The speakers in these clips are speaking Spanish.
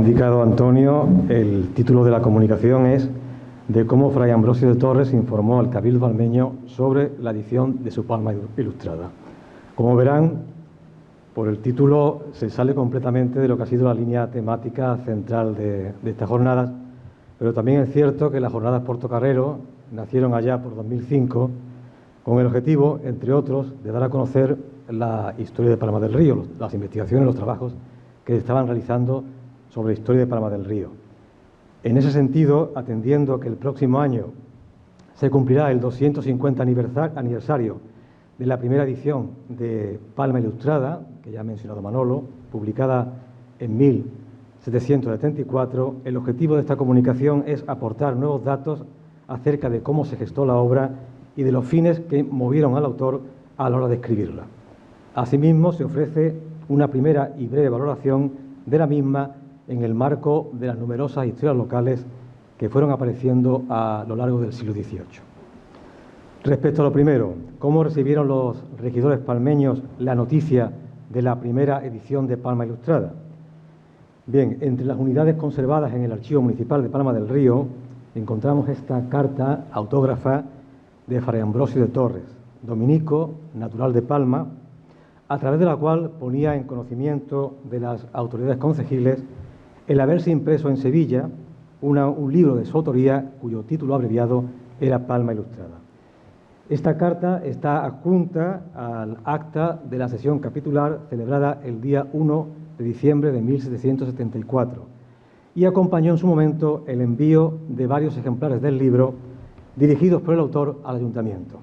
indicado Antonio, el título de la comunicación es de cómo Fray Ambrosio de Torres informó al Cabildo palmeño sobre la edición de su Palma Ilustrada. Como verán, por el título se sale completamente de lo que ha sido la línea temática central de estas jornadas, pero también es cierto que las jornadas Portocarrero nacieron allá por 2005 con el objetivo, entre otros, de dar a conocer la historia de Palma del Río, las investigaciones, los trabajos que estaban realizando sobre la historia de Palma del Río. En ese sentido, atendiendo que el próximo año se cumplirá el 250 aniversario de la primera edición de Palma Ilustrada, que ya ha mencionado Manolo, publicada en 1774, el objetivo de esta comunicación es aportar nuevos datos acerca de cómo se gestó la obra y de los fines que movieron al autor a la hora de escribirla. Asimismo, se ofrece una primera y breve valoración de la misma en el marco de las numerosas historias locales que fueron apareciendo a lo largo del siglo XVIII. Respecto a lo primero, ¿cómo recibieron los regidores palmeños la noticia de la primera edición de Palma Ilustrada? Bien, entre las unidades conservadas en el Archivo Municipal de Palma del Río encontramos esta carta autógrafa de Fray Ambrosio de Torres, dominico, natural de Palma, a través de la cual ponía en conocimiento de las autoridades concejiles el haberse impreso en Sevilla un libro de su autoría cuyo título abreviado era Palma Ilustrada. Esta carta está adjunta al acta de la sesión capitular celebrada el día 1 de diciembre de 1774 y acompañó en su momento el envío de varios ejemplares del libro dirigidos por el autor al ayuntamiento.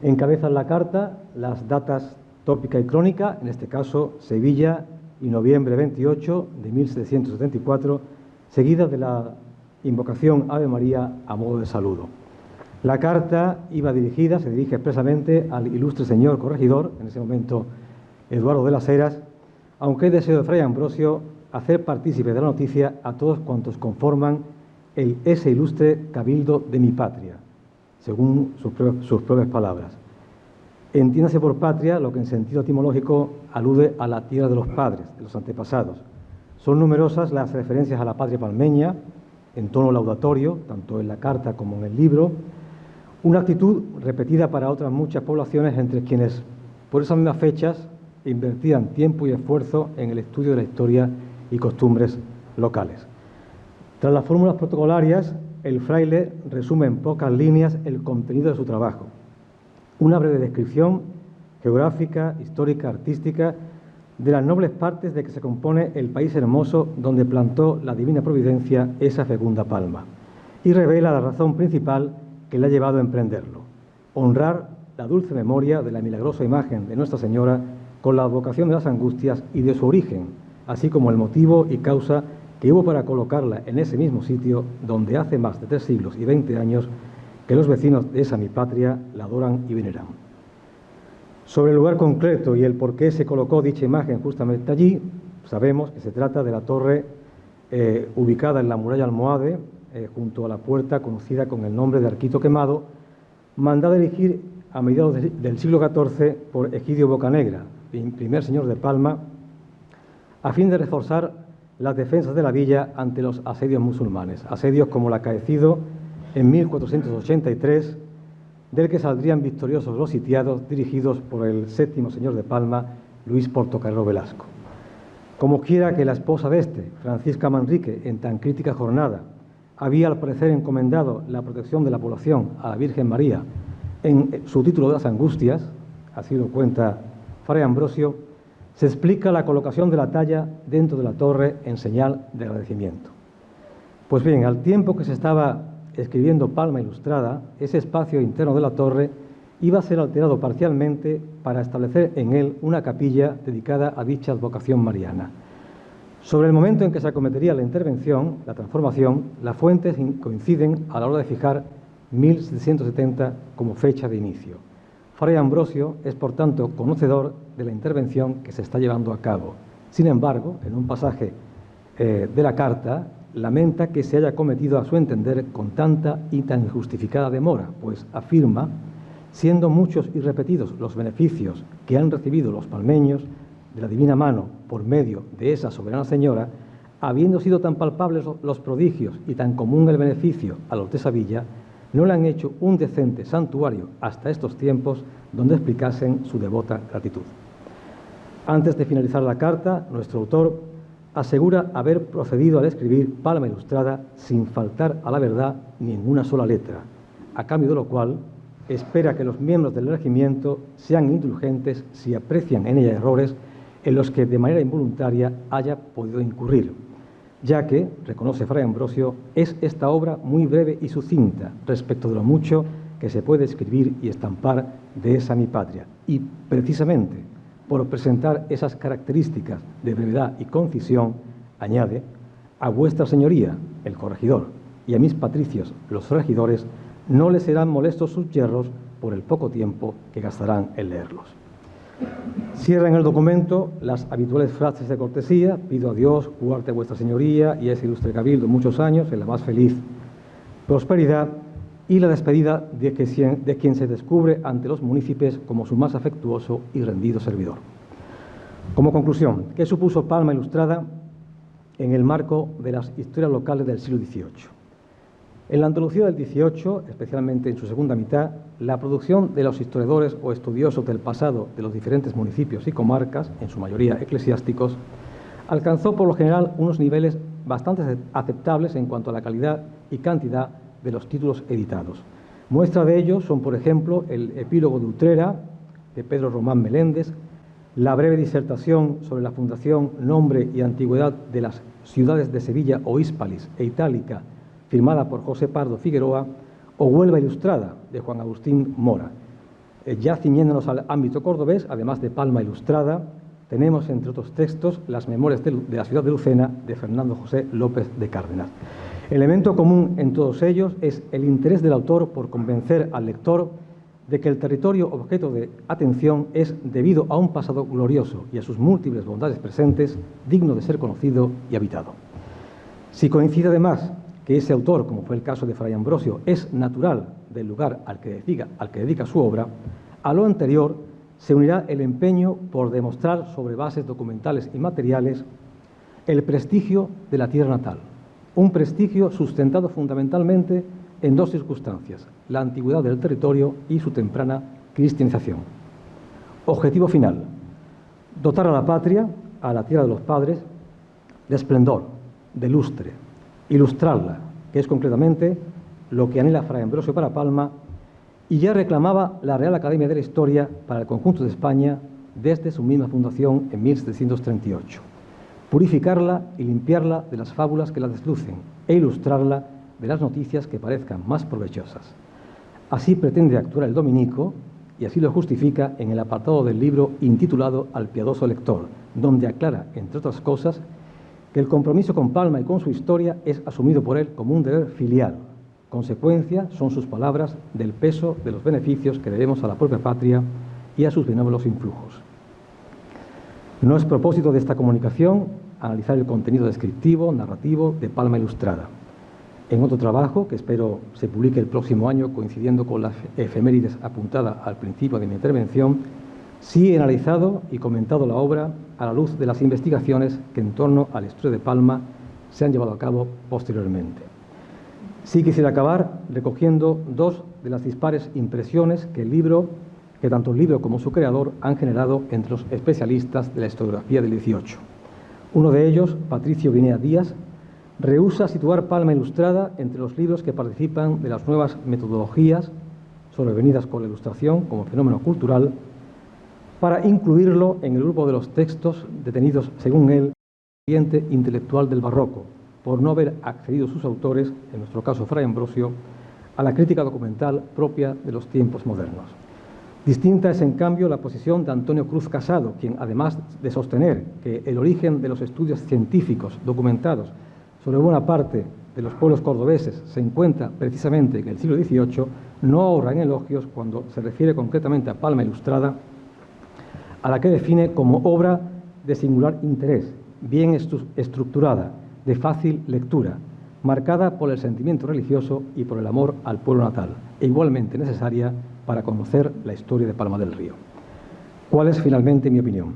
Encabezan la carta las datas tópica y crónica, en este caso Sevilla y noviembre 28 de 1774, seguidas de la invocación Ave María a modo de saludo. La carta se dirige expresamente al ilustre señor corregidor, en ese momento Eduardo de las Heras, aunque es deseo de Fray Ambrosio hacer partícipe de la noticia a todos cuantos conforman ese ilustre cabildo de mi patria, según sus propias palabras. Entiéndase por patria lo que en sentido etimológico alude a la tierra de los padres, de los antepasados. Son numerosas las referencias a la patria palmeña, en tono laudatorio, tanto en la carta como en el libro, una actitud repetida para otras muchas poblaciones entre quienes, por esas mismas fechas, invertían tiempo y esfuerzo en el estudio de la historia y costumbres locales. Tras las fórmulas protocolarias, el fraile resume en pocas líneas el contenido de su trabajo. Una breve descripción geográfica, histórica, artística, de las nobles partes de que se compone el país hermoso donde plantó la divina providencia esa fecunda palma, y revela la razón principal que le ha llevado a emprenderlo: honrar la dulce memoria de la milagrosa imagen de Nuestra Señora con la advocación de las angustias y de su origen, así como el motivo y causa que hubo para colocarla en ese mismo sitio donde hace más de 3 siglos y 20 años que los vecinos de esa mi patria la adoran y veneran. Sobre el lugar concreto y el por qué se colocó dicha imagen justamente allí, sabemos que se trata de la torre ubicada en la muralla almohade, junto a la puerta conocida con el nombre de Arquito Quemado, mandada a erigir a mediados del siglo XIV por Egidio Bocanegra, primer señor de Palma, a fin de reforzar las defensas de la villa ante los asedios musulmanes, asedios como el acaecido en 1483, del que saldrían victoriosos los sitiados dirigidos por el 7º señor de Palma, Luis Portocarrero Velasco. Como quiera que la esposa de este, Francisca Manrique, en tan crítica jornada, había al parecer encomendado la protección de la población a la Virgen María en su título de las Angustias, así lo cuenta Fray Ambrosio, se explica la colocación de la talla dentro de la torre en señal de agradecimiento. Pues bien, al tiempo que se estaba escribiendo Palma Ilustrada, ese espacio interno de la torre iba a ser alterado parcialmente para establecer en él una capilla dedicada a dicha advocación mariana. Sobre el momento en que se acometería la intervención, la transformación, las fuentes coinciden a la hora de fijar 1770 como fecha de inicio. Fray Ambrosio es, por tanto, conocedor de la intervención que se está llevando a cabo. Sin embargo, en un pasaje de la carta, lamenta que se haya cometido a su entender con tanta y tan injustificada demora, pues afirma, siendo muchos y repetidos los beneficios que han recibido los palmeños de la divina mano por medio de esa soberana señora, habiendo sido tan palpables los prodigios y tan común el beneficio a los de esa villa, no le han hecho un decente santuario hasta estos tiempos donde explicasen su devota gratitud. Antes de finalizar la carta, nuestro autor asegura haber procedido al escribir Palma Ilustrada sin faltar a la verdad ni en una sola letra, a cambio de lo cual espera que los miembros del regimiento sean indulgentes si aprecian en ella errores en los que de manera involuntaria haya podido incurrir, ya que, reconoce Fray Ambrosio, es esta obra muy breve y sucinta respecto de lo mucho que se puede escribir y estampar de esa mi patria, y precisamente por presentar esas características de brevedad y concisión, añade, a vuestra señoría, el corregidor, y a mis patricios, los regidores, no les serán molestos sus yerros por el poco tiempo que gastarán en leerlos. Cierra en el documento las habituales frases de cortesía: pido a Dios guarde a vuestra señoría y a ese ilustre cabildo muchos años en la más feliz prosperidad, y la despedida de quien se descubre ante los municipios como su más afectuoso y rendido servidor. Como conclusión, ¿qué supuso Palma Ilustrada en el marco de las historias locales del siglo XVIII? En la Andalucía del XVIII, especialmente en su segunda mitad, la producción de los historiadores o estudiosos del pasado de los diferentes municipios y comarcas, en su mayoría eclesiásticos, alcanzó por lo general unos niveles bastante aceptables en cuanto a la calidad y cantidad de los títulos editados. Muestra de ello son, por ejemplo, el Epílogo de Utrera, de Pedro Román Meléndez, la breve disertación sobre la fundación, nombre y antigüedad de las ciudades de Sevilla o Hispalis e Itálica, firmada por José Pardo Figueroa, o Huelva Ilustrada, de Juan Agustín Mora. Ya ciñéndonos al ámbito cordobés, además de Palma Ilustrada, tenemos, entre otros textos, las Memorias de la ciudad de Lucena, de Fernando José López de Cárdenas. Elemento común en todos ellos es el interés del autor por convencer al lector de que el territorio objeto de atención es, debido a un pasado glorioso y a sus múltiples bondades presentes, digno de ser conocido y habitado. Si coincide además que ese autor, como fue el caso de Fray Ambrosio, es natural del lugar al que dedica su obra, a lo anterior se unirá el empeño por demostrar sobre bases documentales y materiales el prestigio de la tierra natal, un prestigio sustentado fundamentalmente en dos circunstancias: la antigüedad del territorio y su temprana cristianización. Objetivo final: dotar a la patria, a la tierra de los padres, de esplendor, de lustre, ilustrarla, que es concretamente lo que anhela Fray Ambrosio para Palma y ya reclamaba la Real Academia de la Historia para el conjunto de España desde su misma fundación en 1738. Purificarla y limpiarla de las fábulas que la deslucen e ilustrarla de las noticias que parezcan más provechosas. Así pretende actuar el dominico y así lo justifica en el apartado del libro intitulado Al piadoso lector, donde aclara, entre otras cosas, que el compromiso con Palma y con su historia es asumido por él como un deber filial. Consecuencia son sus palabras del peso de los beneficios que debemos a la propia patria y a sus benévolos influjos. No es propósito de esta comunicación analizar el contenido descriptivo, narrativo de Palma Ilustrada. En otro trabajo, que espero se publique el próximo año, coincidiendo con las efemérides apuntada al principio de mi intervención, sí he analizado y comentado la obra a la luz de las investigaciones que en torno a la historia de Palma se han llevado a cabo posteriormente. Sí quisiera acabar recogiendo dos de las dispares impresiones que tanto el libro como su creador han generado entre los especialistas de la historiografía del XVIII. Uno de ellos, Patricio Guinea Díaz, rehúsa situar Palma Ilustrada entre los libros que participan de las nuevas metodologías sobrevenidas con la Ilustración como fenómeno cultural, para incluirlo en el grupo de los textos detenidos, según él, en el ambiente intelectual del barroco, por no haber accedido sus autores, en nuestro caso Fray Ambrosio, a la crítica documental propia de los tiempos modernos. Distinta es, en cambio, la posición de Antonio Cruz Casado, quien, además de sostener que el origen de los estudios científicos documentados sobre buena parte de los pueblos cordobeses se encuentra precisamente en el siglo XVIII, no ahorra en elogios cuando se refiere concretamente a Palma Ilustrada, a la que define como obra de singular interés, bien estructurada, de fácil lectura, marcada por el sentimiento religioso y por el amor al pueblo natal, e igualmente necesaria para conocer la historia de Palma del Río. ¿Cuál es finalmente mi opinión?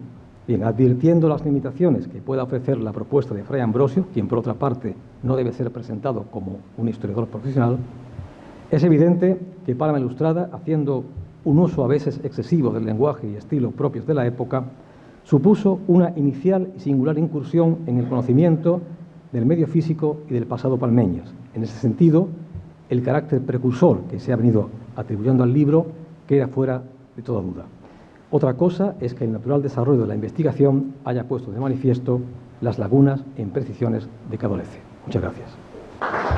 Bien, advirtiendo las limitaciones que pueda ofrecer la propuesta de Fray Ambrosio, quien por otra parte no debe ser presentado como un historiador profesional, es evidente que Palma Ilustrada, haciendo un uso a veces excesivo del lenguaje y estilo propios de la época, supuso una inicial y singular incursión en el conocimiento del medio físico y del pasado palmeñas. En ese sentido, el carácter precursor que se ha venido atribuyendo al libro queda fuera de toda duda. Otra cosa es que el natural desarrollo de la investigación haya puesto de manifiesto las lagunas e imprecisiones de que adolece. Muchas gracias.